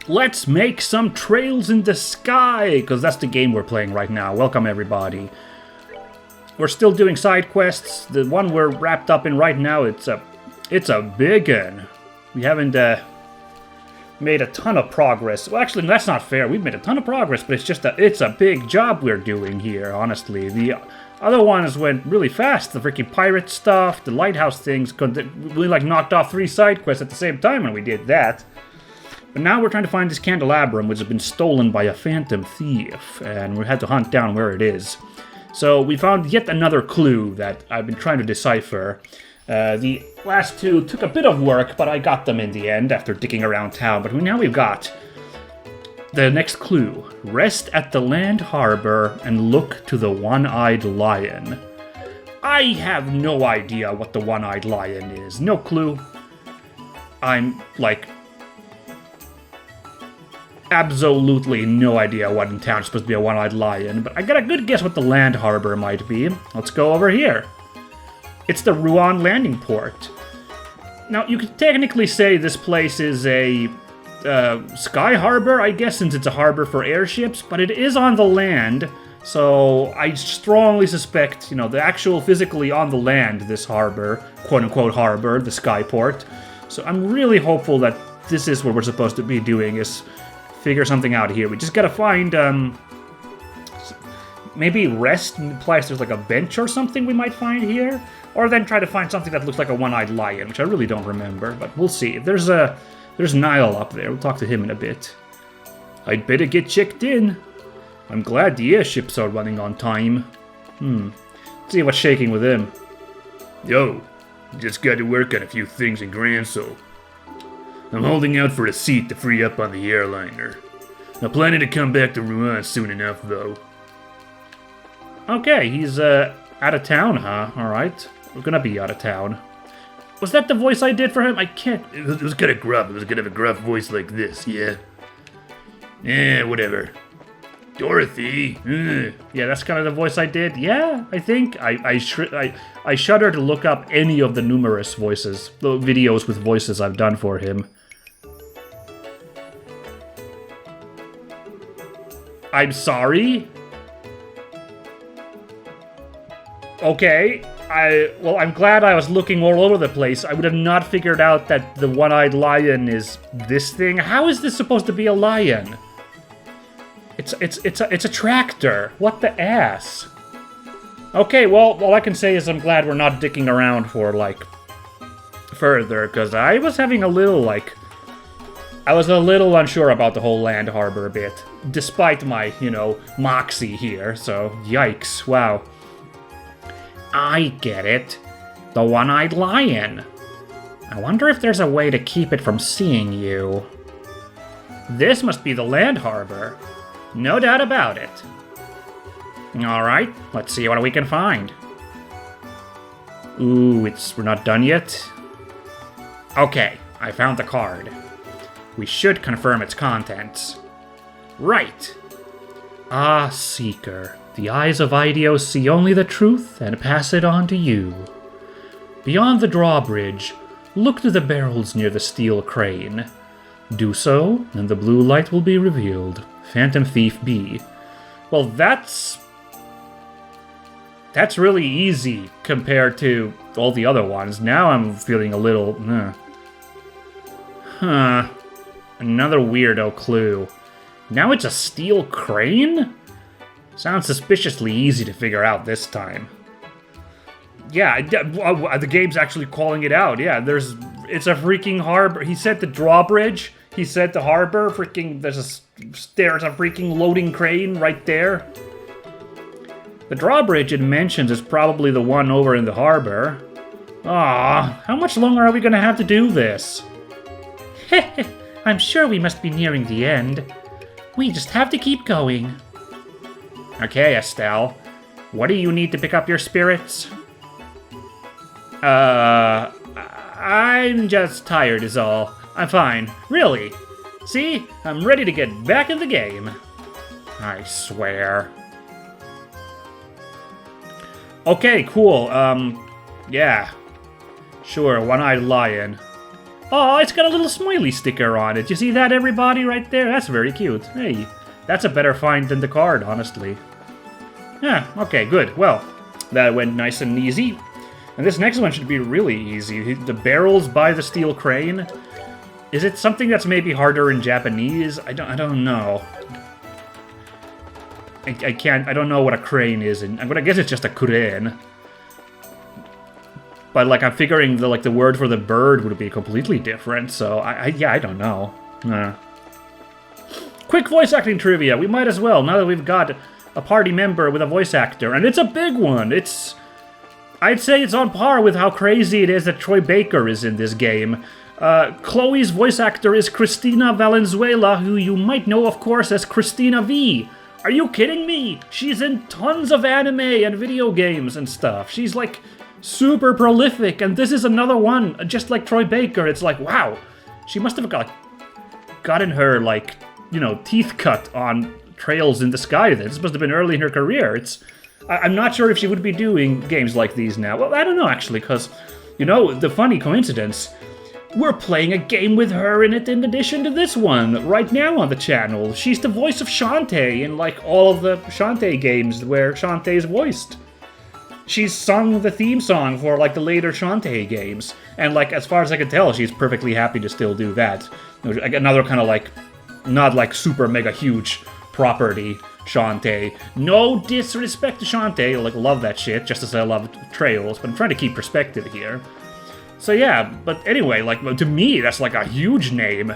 Let's make some trails in the sky, because that's the game we're playing right now. Welcome, everybody. We're still doing side quests. The one we're wrapped up in right now, it's a big one. We haven't made a ton of progress. Well, actually, that's not fair. We've made a ton of progress, but it's a big job we're doing here, honestly. The other ones went really fast. The freaking pirate stuff, the lighthouse things. We like knocked off 3 side quests at the same time when we did that. But now we're trying to find this Candelabrum, which has been stolen by a phantom thief, and we had to hunt down where it is. So we found yet another clue that I've been trying to decipher. The last 2 took a bit of work, but I got them in the end after digging around town. But now we've got the next clue. Rest at the land harbor and look to the one-eyed lion. I have no idea what the one-eyed lion is. No clue. I'm like... absolutely no idea what in town is supposed to be a one-eyed lion, but I got a good guess what the land harbor might be. Let's go over here. It's the Rouen landing port. Now, you could technically say this place is a sky harbor, I guess, since it's a harbor for airships, but it is on the land, so I strongly suspect, the actual physically on the land, this harbor, quote-unquote harbor, the skyport. So I'm really hopeful that this is what we're supposed to be doing, is figure something out here. We just gotta find, maybe rest implies there's like a bench or something we might find here, or then try to find something that looks like a one-eyed lion, which I really don't remember, but we'll see. If there's Niall up there, we'll talk to him in a bit. I'd better get checked in. I'm glad the airships are running on time. Let's see what's shaking with him. Yo, just got to work on a few things in Granso. I'm holding out for a seat to free up on the airliner. I'm planning to come back to Rouen soon enough, though. Okay, he's out of town, huh? Alright. We're gonna be out of town. Was that the voice I did for him? I can't... It was kind of gruff. It was kind of a gruff voice like this, yeah? Yeah, whatever. Dorothy. Yeah, that's kind of the voice I did. Yeah, I think. I shudder to look up any of the numerous voices, the videos with voices I've done for him. I'm sorry? Okay. I'm glad I was looking all over the place. I would have not figured out that the one-eyed lion is this thing. How is this supposed to be a lion? It's a tractor. What the ass? Okay, well, all I can say is I'm glad we're not dicking around for, further, because I was having a little, I was a little unsure about the whole land harbor bit, despite my, moxie here, so yikes, wow. I get it. The one-eyed lion. I wonder if there's a way to keep it from seeing you. This must be the land harbor. No doubt about it. Alright, let's see what we can find. Ooh, we're not done yet? Okay, I found the card. We should confirm its contents. Right. Ah, Seeker, the eyes of Idios see only the truth and pass it on to you. Beyond the drawbridge, look to the barrels near the steel crane. Do so, and the blue light will be revealed. Phantom Thief B. Well, that's really easy compared to all the other ones. Now I'm feeling a little... Huh. Another weirdo clue. Now it's a steel crane? Sounds suspiciously easy to figure out this time. Yeah, the game's actually calling it out. Yeah, it's a freaking harbor. He said the drawbridge. He said the harbor. There's a freaking loading crane right there. The drawbridge it mentions is probably the one over in the harbor. Ah, how much longer are we gonna have to do this? Heh, I'm sure we must be nearing the end. We just have to keep going. Okay, Estelle. What do you need to pick up your spirits? I'm just tired is all. I'm fine. Really? See? I'm ready to get back in the game. I swear. Okay, cool. Yeah. Sure, one-eyed lion. Oh, it's got a little smiley sticker on it. You see that, everybody, right there? That's very cute. Hey, that's a better find than the card, honestly. Yeah, okay, good. Well, that went nice and easy. And this next one should be really easy. The barrels by the steel crane. Is it something that's maybe harder in Japanese? I don't know. I don't know what a crane is, and I'm gonna guess it's just a crane. But like, I'm figuring the word for the bird would be completely different. So I don't know. Quick voice acting trivia. We might as well, now that we've got a party member with a voice actor, and it's a big one. I'd say it's on par with how crazy it is that Troy Baker is in this game. Chloe's voice actor is Cristina Valenzuela, who you might know, of course, as Christina V. Are you kidding me? She's in tons of anime and video games and stuff. She's like super prolific, and this is another one, just like Troy Baker. It's like, wow, she must have gotten her, like, you know, teeth cut on Trails in the Sky. This must have been early in her career. I'm not sure if she would be doing games like these now. Well, I don't know, actually, because, you know, the funny coincidence, we're playing a game with her in it in addition to this one, right now on the channel. She's the voice of Shantae in, like, all of the Shantae games where Shantae is voiced. She's sung the theme song for, like, the later Shantae games. And, like, as far as I can tell, she's perfectly happy to still do that. Another kind of, like, not, like, super mega huge property Shantae. No disrespect to Shantae, like, love that shit, just as I love Trails, but I'm trying to keep perspective here. So yeah, but anyway, like, to me, that's like a huge name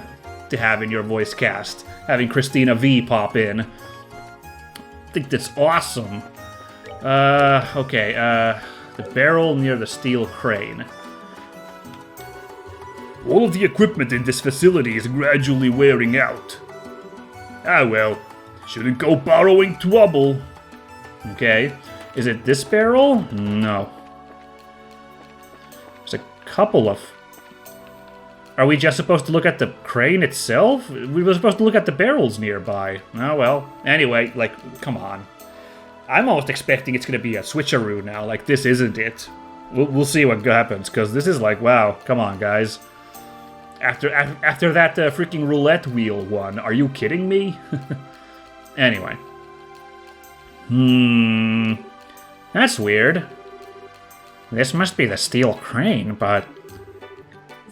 to have in your voice cast, having Christina V pop in. I think that's awesome. Okay, the barrel near the steel crane. All of the equipment in this facility is gradually wearing out. Ah well, shouldn't go borrowing trouble. Okay, is it this barrel? No. There's a couple of... Are we just supposed to look at the crane itself? We were supposed to look at the barrels nearby. Oh well. Anyway, like, come on. I'm almost expecting it's going to be a switcheroo now. Like, this isn't it. We'll see what happens, because this is like, wow, come on, guys. After that freaking roulette wheel one, are you kidding me? Anyway. That's weird. This must be the steel crane, but...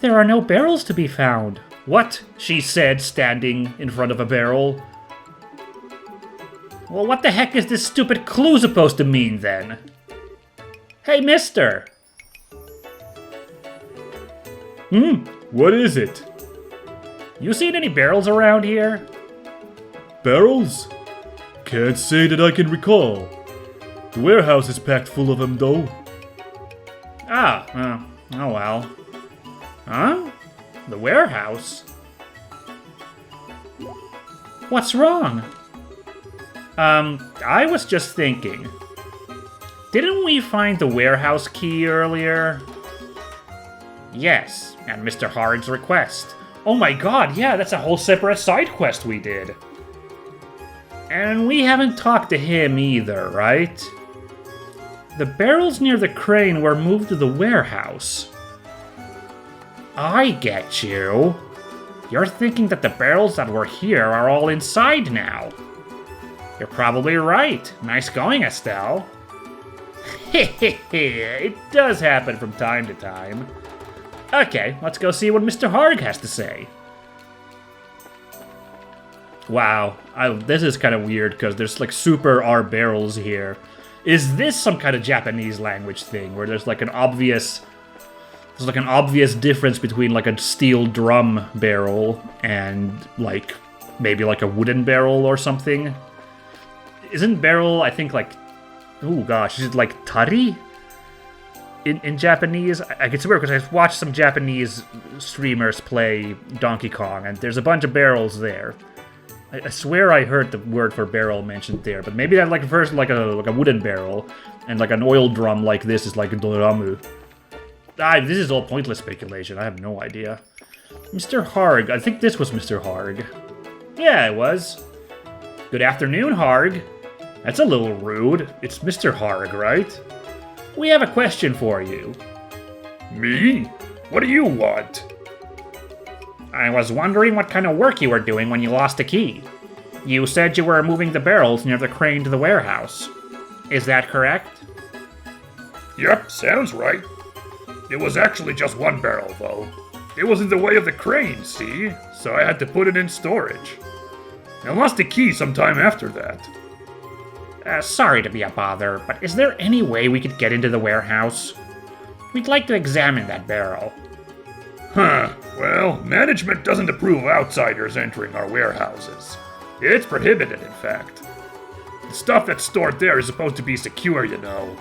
There are no barrels to be found. What? She said, standing in front of a barrel. Well, what the heck is this stupid clue supposed to mean, then? Hey, mister! What is it? You seen any barrels around here? Barrels? Can't say that I can recall. The warehouse is packed full of them, though. Oh well. Huh? The warehouse? What's wrong? I was just thinking. Didn't we find the warehouse key earlier? Yes, at Mr. Hard's request. Oh my god, yeah, that's a whole separate side quest we did. And we haven't talked to him either, right? The barrels near the crane were moved to the warehouse. I get you. You're thinking that the barrels that were here are all inside now. You're probably right. Nice going, Estelle. It does happen from time to time. Okay, let's go see what Mr. Harg has to say. Wow, this is kind of weird because there's like super R barrels here. Is this some kind of Japanese language thing where there's like an obvious difference between like a steel drum barrel and like maybe like a wooden barrel or something? Isn't barrel, I think, like, oh gosh, is it like tari in Japanese? I get weird because I watched some Japanese streamers play Donkey Kong, and there's a bunch of barrels there. I swear I heard the word for barrel mentioned there, but maybe that like first like a wooden barrel, and like an oil drum like this is like a doramu. This is all pointless speculation. I have no idea. Mr. Harg, I think this was Mr. Harg. Yeah, it was. Good afternoon, Harg. That's a little rude. It's Mr. Harg, right? We have a question for you. Me? What do you want? I was wondering what kind of work you were doing when you lost the key. You said you were moving the barrels near the crane to the warehouse. Is that correct? Yep, sounds right. It was actually just one barrel, though. It was in the way of the crane, see? So I had to put it in storage. I lost the key sometime after that. Sorry to be a bother, but is there any way we could get into the warehouse? We'd like to examine that barrel. Huh. Well, management doesn't approve of outsiders entering our warehouses. It's prohibited, in fact. The stuff that's stored there is supposed to be secure, you know.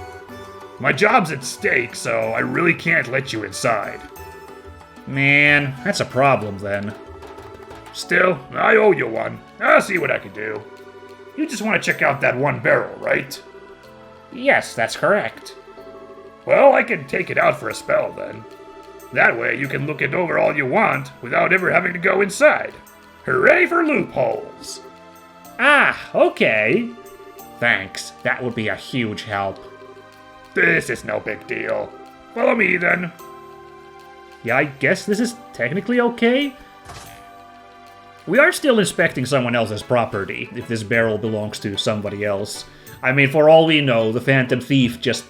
My job's at stake, so I really can't let you inside. Man, that's a problem then. Still, I owe you one. I'll see what I can do. You just want to check out that one barrel, right? Yes, that's correct. Well, I can take it out for a spell then. That way you can look it over all you want without ever having to go inside. Hooray for loopholes! Ah, okay. Thanks, that would be a huge help. This is no big deal. Follow me then. Yeah, I guess this is technically okay. We are still inspecting someone else's property, if this barrel belongs to somebody else. I mean, for all we know, the Phantom Thief just,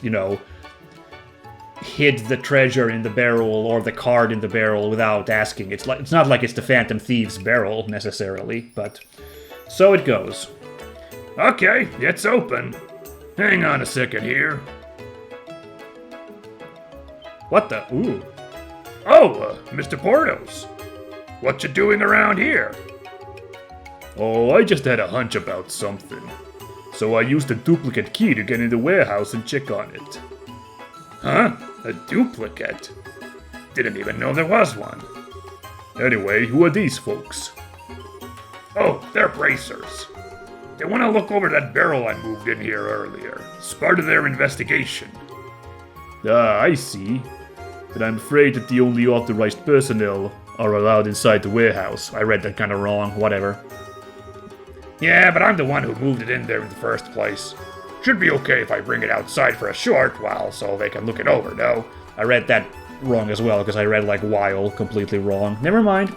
hid the treasure in the barrel or the card in the barrel without asking. It's not like it's the Phantom Thief's barrel, necessarily, but so it goes. Okay, it's open. Hang on a second here. What the? Ooh. Oh, Mr. Portos. What you doing around here? Oh, I just had a hunch about something. So I used a duplicate key to get in the warehouse and check on it. Huh? A duplicate? Didn't even know there was one. Anyway, who are these folks? Oh, they're bracers. They want to look over that barrel I moved in here earlier. It's part of their investigation. Ah, I see. But I'm afraid that the only authorized personnel are allowed inside the warehouse. I read that kind of wrong, whatever. Yeah, but I'm the one who moved it in there in the first place. Should be okay if I bring it outside for a short while so they can look it over, no? I read that wrong as well, because I read while completely wrong. Never mind.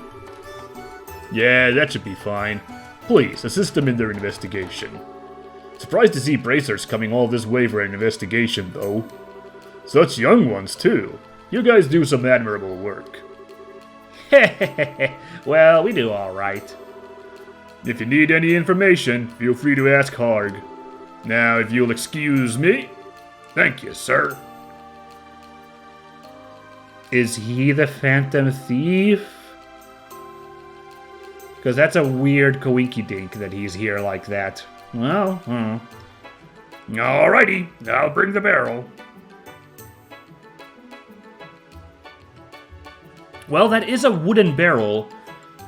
Yeah, that should be fine. Please, assist them in their investigation. Surprised to see bracers coming all this way for an investigation, though. Such young ones, too. You guys do some admirable work. Well, we do alright. If you need any information, feel free to ask Harg. Now, if you'll excuse me. Thank you, sir. Is he the Phantom Thief? Because that's a weird coinky-dink that he's here like that. Well, Alrighty, I'll bring the barrel. Well, that is a wooden barrel,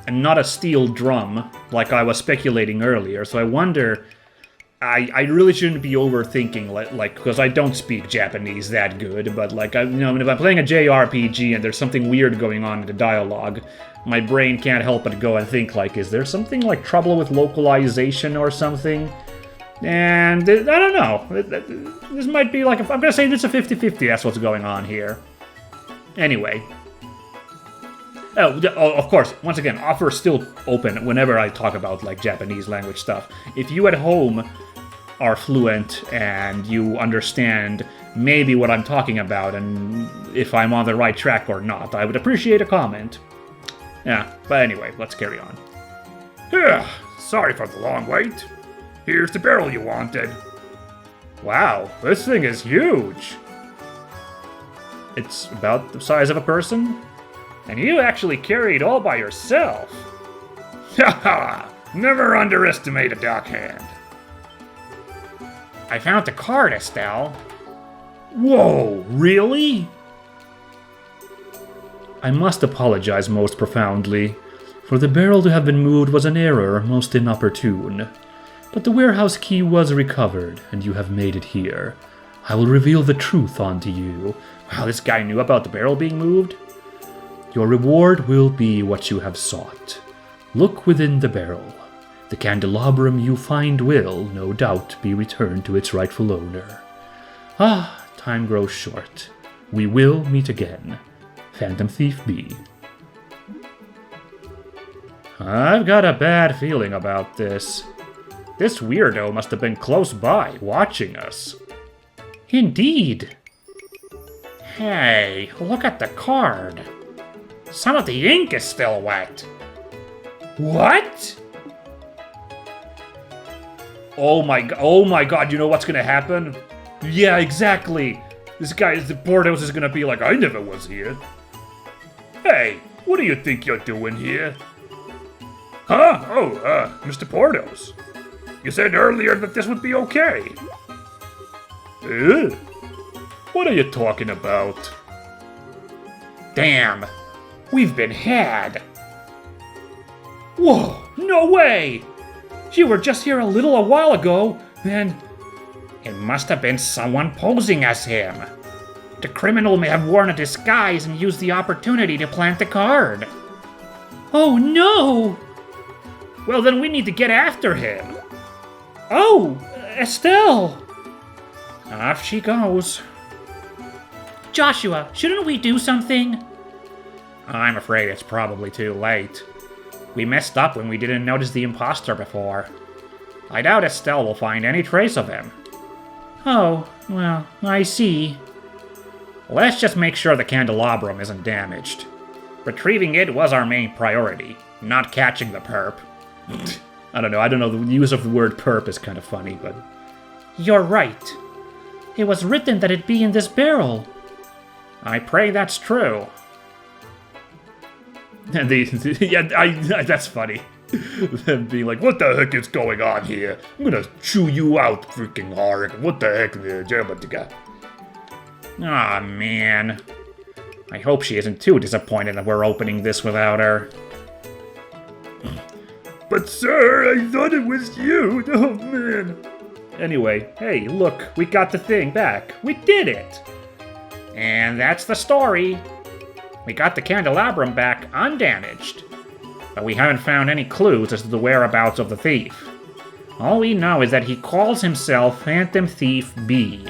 and not a steel drum, like I was speculating earlier, so I wonder... I really shouldn't be overthinking, because I don't speak Japanese that good, but, if I'm playing a JRPG and there's something weird going on in the dialogue, my brain can't help but go and think, is there something trouble with localization or something? And I don't know. This might be I'm gonna say it's a 50-50, that's what's going on here. Anyway. Oh, of course, once again, offer still open whenever I talk about, Japanese language stuff. If you at home are fluent and you understand maybe what I'm talking about and if I'm on the right track or not, I would appreciate a comment. Yeah, but anyway, let's carry on. Sorry for the long wait. Here's the barrel you wanted. Wow, this thing is huge. It's about the size of a person? And you actually carry it all by yourself. Haha! Never underestimate a dockhand. I found the card, Estelle. Whoa, really? I must apologize most profoundly, for the barrel to have been moved was an error most inopportune. But the warehouse key was recovered, and you have made it here. I will reveal the truth unto you. Wow, this guy knew about the barrel being moved? Your reward will be what you have sought. Look within the barrel. The candelabrum you find will, no doubt, be returned to its rightful owner. Ah, time grows short. We will meet again. Phantom Thief B. I've got a bad feeling about this. This weirdo must have been close by, watching us. Indeed. Hey, look at the card. Some of the ink is still wet. What? Oh my god, you know what's gonna happen? Yeah, exactly. This guy, the Portos is gonna be like, I never was here. Hey, what do you think you're doing here? Huh? Oh, Mr. Portos. You said earlier that this would be okay. What are you talking about? Damn, we've been had. Whoa, no way! You were just here a while ago, then... It must have been someone posing as him. The criminal may have worn a disguise and used the opportunity to plant the card. Oh no! Well, then we need to get after him. Oh, Estelle! Off she goes. Joshua, shouldn't we do something? I'm afraid it's probably too late. We messed up when we didn't notice the imposter before. I doubt Estelle will find any trace of him. Oh, well, I see. Let's just make sure the Candelabrum isn't damaged. Retrieving it was our main priority, not catching the perp. I don't know, the use of the word perp is kind of funny, but... You're right. It was written that it be in this barrel. I pray that's true. And that's funny. Them being like, what the heck is going on here? I'm gonna chew you out, freaking hard. What the heck, Jerbatica? Aw, man. I hope she isn't too disappointed that we're opening this without her. But sir, I thought it was you. Oh, man. Anyway, hey, look, we got the thing back. We did it! And that's the story. We got the Candelabrum back undamaged. But we haven't found any clues as to the whereabouts of the thief. All we know is that he calls himself Phantom Thief B.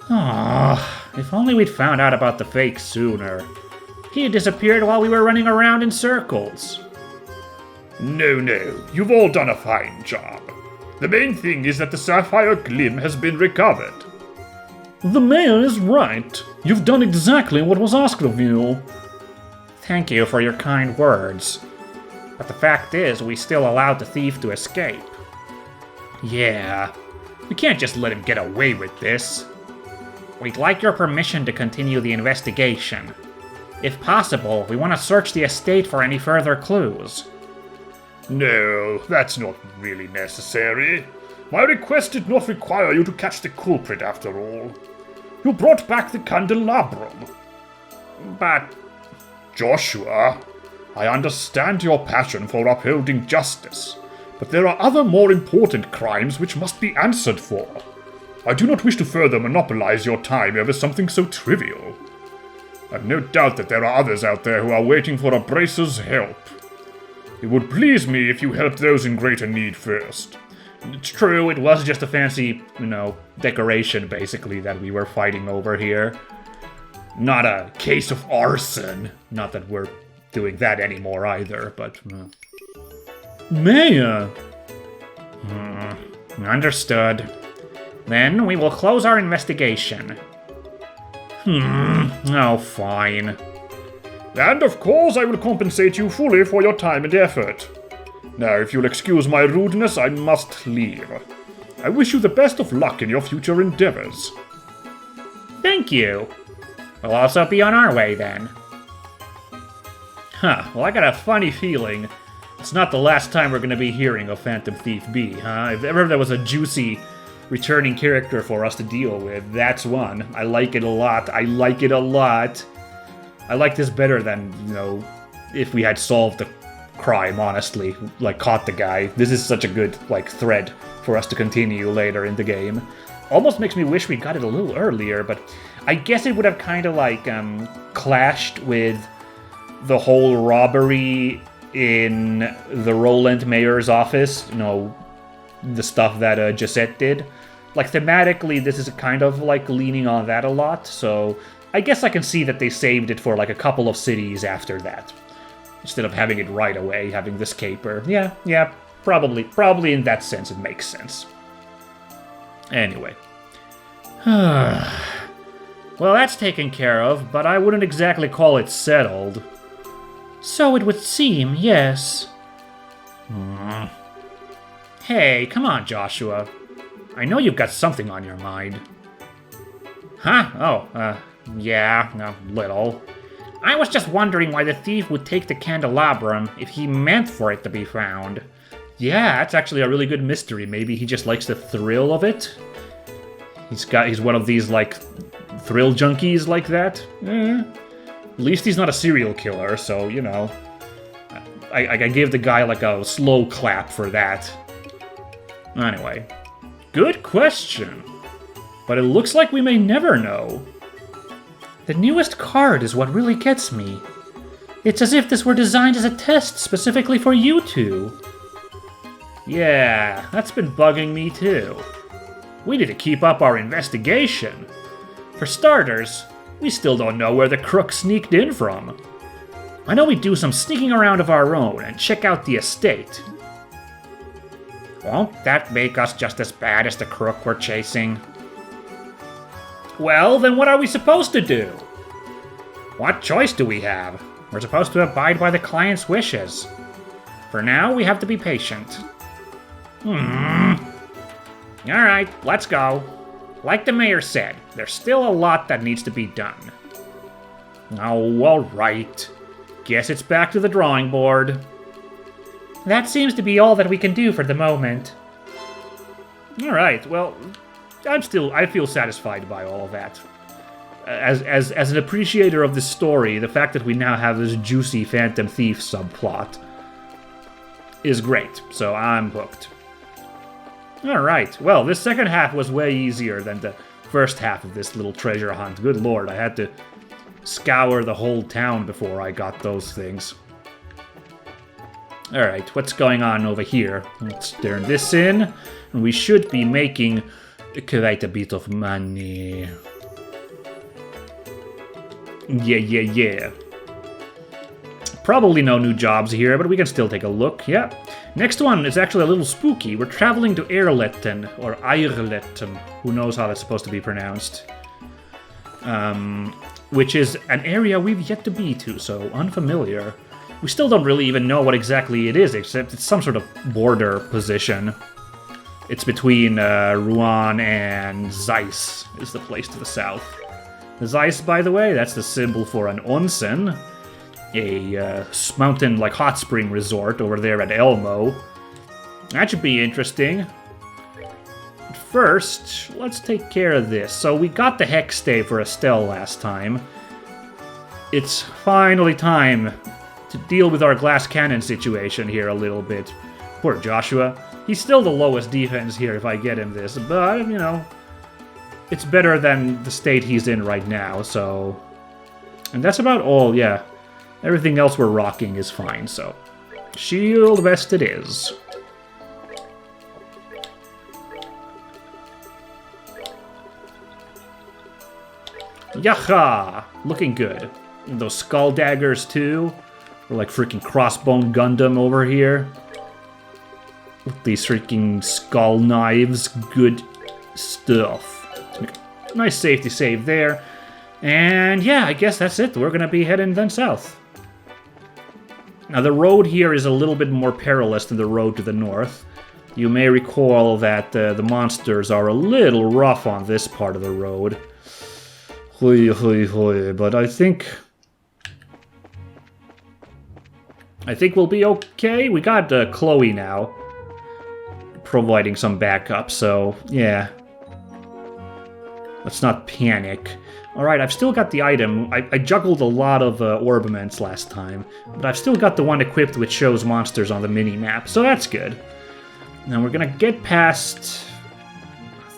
Ah, if only we'd found out about the fake sooner. He had disappeared while we were running around in circles. No, you've all done a fine job. The main thing is that the Sapphire Glim has been recovered. The mayor is right. You've done exactly what was asked of you. Thank you for your kind words. But the fact is, we still allowed the thief to escape. Yeah, we can't just let him get away with this. We'd like your permission to continue the investigation. If possible, we want to search the estate for any further clues. No, that's not really necessary. My request did not require you to catch the culprit after all. You brought back the Candelabrum. But... Joshua, I understand your passion for upholding justice, but there are other more important crimes which must be answered for. I do not wish to further monopolize your time over something so trivial. I've no doubt that there are others out there who are waiting for a bracer's help. It would please me if you helped those in greater need first. It's true, it was just a fancy, decoration, basically, that we were fighting over here. Not a case of arson. Not that we're doing that anymore either, but... Mayor! Understood. Then we will close our investigation. Oh, fine. And of course I will compensate you fully for your time and effort. Now, if you'll excuse my rudeness, I must leave. I wish you the best of luck in your future endeavors. Thank you. We'll also be on our way, then. Well, I got a funny feeling it's not the last time we're going to be hearing of Phantom Thief B, huh? If ever there was a juicy returning character for us to deal with, that's one. I like it a lot. I like this better than, if we had solved the crime, honestly. Caught the guy. This is such a good, thread for us to continue later in the game. Almost makes me wish we got it a little earlier, but I guess it would have kind of, clashed with the whole robbery in the Roland Mayor's office. The stuff that Gisette did. Thematically, this is kind of, leaning on that a lot, so I guess I can see that they saved it for, a couple of cities after that. instead of having it right away, having this caper. Yeah, probably in that sense it makes sense. Anyway. Well, that's taken care of, but I wouldn't exactly call it settled. So it would seem, yes. Hey, come on, Joshua. I know you've got something on your mind. Huh? Oh, yeah, a little. I was just wondering why the thief would take the candelabrum if he meant for it to be found. Yeah, that's actually a really good mystery. Maybe he just likes the thrill of it. He's one of these, like, thrill junkies like that. At least he's not a serial killer, so, you know. I gave the guy, like, a slow clap for that. Anyway. Good question. But it looks like we may never know. The newest card is what really gets me. It's as if this were designed as a test specifically for you two. Yeah, that's been bugging me too. We need to keep up our investigation. For starters, we still don't know where the crook sneaked in from. I know we do some sneaking around of our own and check out the estate. Won't that make us just as bad as the crook we're chasing? Well, then what are we supposed to do? What choice do we have? We're supposed to abide by the client's wishes. For now, we have to be patient. Alright, let's go. Like the mayor said, there's still a lot that needs to be done. Oh, alright. Guess it's back to the drawing board. That seems to be all that we can do for the moment. Alright, well, I feel satisfied by all of that. As an appreciator of this story, the fact that we now have this juicy Phantom Thief subplot is great, so I'm hooked. Alright, well, this second half was way easier than the first half of this little treasure hunt. Good lord, I had to scour the whole town before I got those things. Alright, what's going on over here? Let's turn this in, and we should be making quite a bit of money. Yeah. Probably no new jobs here, but we can still take a look, yeah. Next one is actually a little spooky. We're traveling to Erletten, or Eirletten, who knows how that's supposed to be pronounced. Which is an area we've yet to be to, so unfamiliar. We still don't really even know what exactly it is, except it's some sort of border position. It's between Rouen and Zeiss, is the place to the south. The Zeiss, by the way, that's the symbol for an onsen, a mountain, like, hot spring resort over there at Elmo. That should be interesting. But first, let's take care of this. So we got the Hex Stave for Estelle last time. It's finally time to deal with our glass cannon situation here a little bit. Poor Joshua. He's still the lowest defense here if I get him this, but, you know, it's better than the state he's in right now, so... And that's about all, yeah. Everything else we're rocking is fine, so... Shield vest it is. Yaha! Looking good. And those skull daggers, too. We're like freaking Crossbone Gundam over here. With these freaking skull knives. Good stuff. Nice safety save there. And yeah, I guess that's it. We're gonna be heading then south. Now the road here is a little bit more perilous than the road to the north. You may recall that the monsters are a little rough on this part of the road. But I think we'll be okay. We got Chloe now, providing some backup, so yeah. Let's not panic. Alright, I've still got the item. I juggled a lot of orbaments last time, but I've still got the one equipped which shows monsters on the mini-map, so that's good. Now we're gonna get past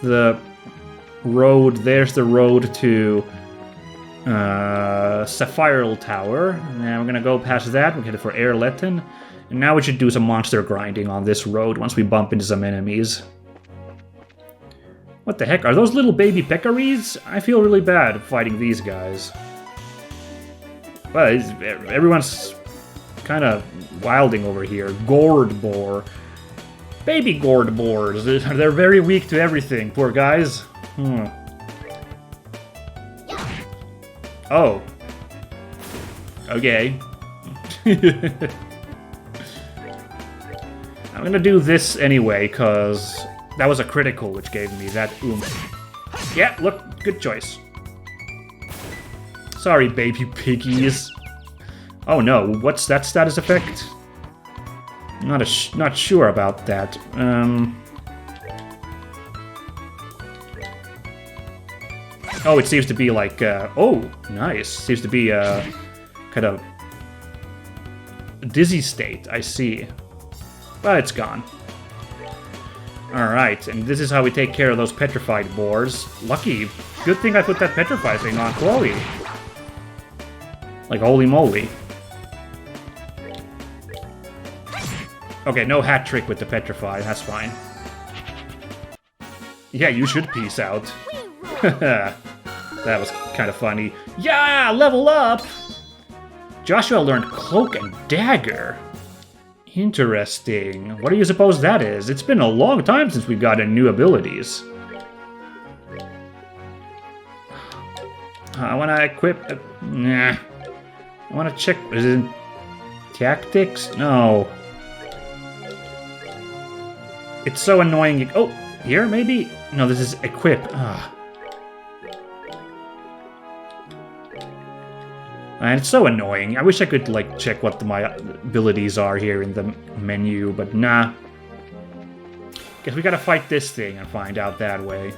the road. There's the road to Sapphire Tower. Now we're gonna go past that. We're headed for Erletten. And now we should do some monster grinding on this road once we bump into some enemies. What the heck? Are those little baby peccaries? I feel really bad fighting these guys. Well, everyone's kind of wilding over here. Gourd boar. Baby gourd boars. They're very weak to everything, poor guys. Oh. Okay. I'm gonna do this anyway, because that was a critical which gave me that oomph. Yeah, look, good choice. Sorry, baby piggies. Oh no, what's that status effect? Not sure about that. Oh, it seems to be like, oh, nice. Seems to be a kind of dizzy state, I see. But it's gone. Alright, and this is how we take care of those petrified boars. Lucky. Good thing I put that petrified thing on Chloe. Like, holy moly. Okay, no hat trick with the petrified, that's fine. Yeah, you should peace out. That was kind of funny. Yeah, level up! Joshua learned Cloak and Dagger. Interesting. What do you suppose that is? It's been a long time since we've gotten new abilities. I want to equip... nah. I want to check... Is it tactics? No. It's so annoying. Oh, here maybe? No, this is equip. And it's so annoying. I wish I could, like, check what my abilities are here in the menu, but nah. Guess we gotta fight this thing and find out that way.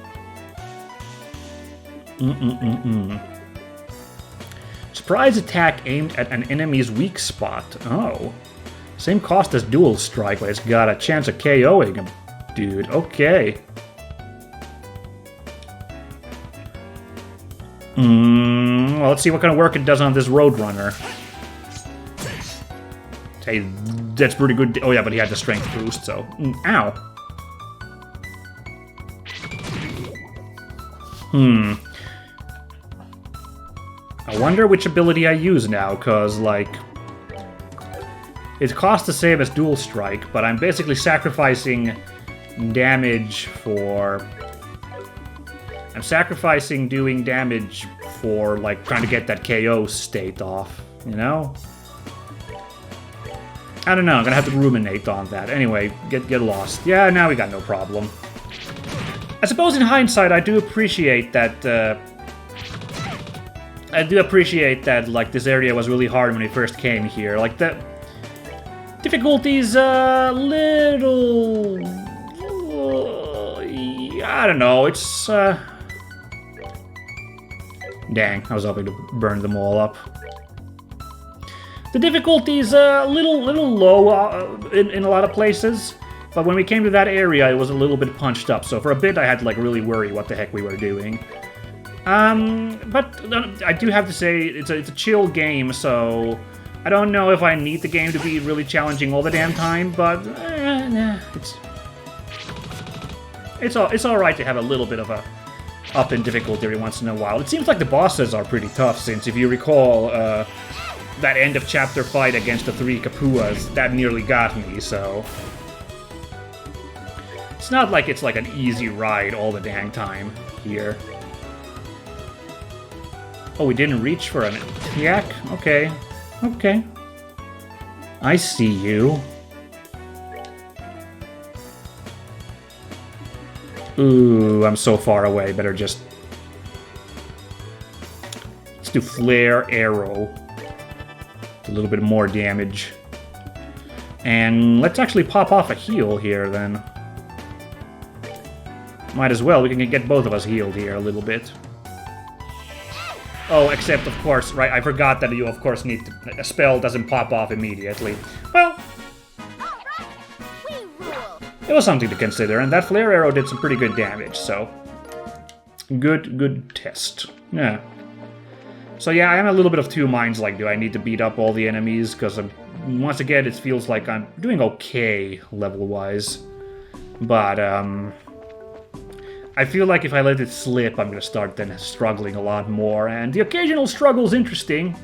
Surprise attack aimed at an enemy's weak spot. Oh. Same cost as dual strike, but it's got a chance of KOing him. Dude, okay. Well, let's see what kind of work it does on this Roadrunner. Hey, that's pretty good. Oh yeah, but he had the strength boost, so... ow. I wonder which ability I use now, because, like... it costs the same as dual strike, but I'm basically sacrificing damage for... I'm sacrificing doing damage for, like, trying to get that KO state off, you know? I don't know, I'm gonna have to ruminate on that. Anyway, get lost. Yeah, now we got no problem. I suppose in hindsight, I do appreciate that, like, this area was really hard when we first came here. Like, the difficulty's a little... I don't know, it's, dang, I was hoping to burn them all up. The difficulty's a little low in a lot of places, but when we came to that area, it was a little bit punched up, so for a bit I had to, like, really worry what the heck we were doing. But I do have to say, it's a chill game, so I don't know if I need the game to be really challenging all the damn time, but it's alright to have a little bit of a up in difficulty every once in a while. It seems like the bosses are pretty tough, since if you recall, that end of chapter fight against the 3 Kapuas, that nearly got me, so... it's not like it's like an easy ride all the dang time here. Oh, we didn't reach for an attack? Okay. Okay. I see you. Ooh, I'm so far away. Better just... let's do Flare Arrow. A little bit more damage. And let's actually pop off a heal here, then. Might as well. We can get both of us healed here a little bit. Oh, except, of course, right, I forgot that you, of course, need to... a spell doesn't pop off immediately. Well... it was something to consider, and that Flare Arrow did some pretty good damage, so... Good test. Yeah. So yeah, I'm a little bit of two minds, like, do I need to beat up all the enemies? Because, once again, it feels like I'm doing okay, level-wise. But, I feel like if I let it slip, I'm gonna start then struggling a lot more, and the occasional struggle's interesting.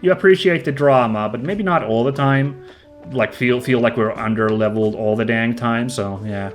you appreciate the drama, but maybe not all the time. Like, feel like we're under-leveled all the dang time, so, yeah.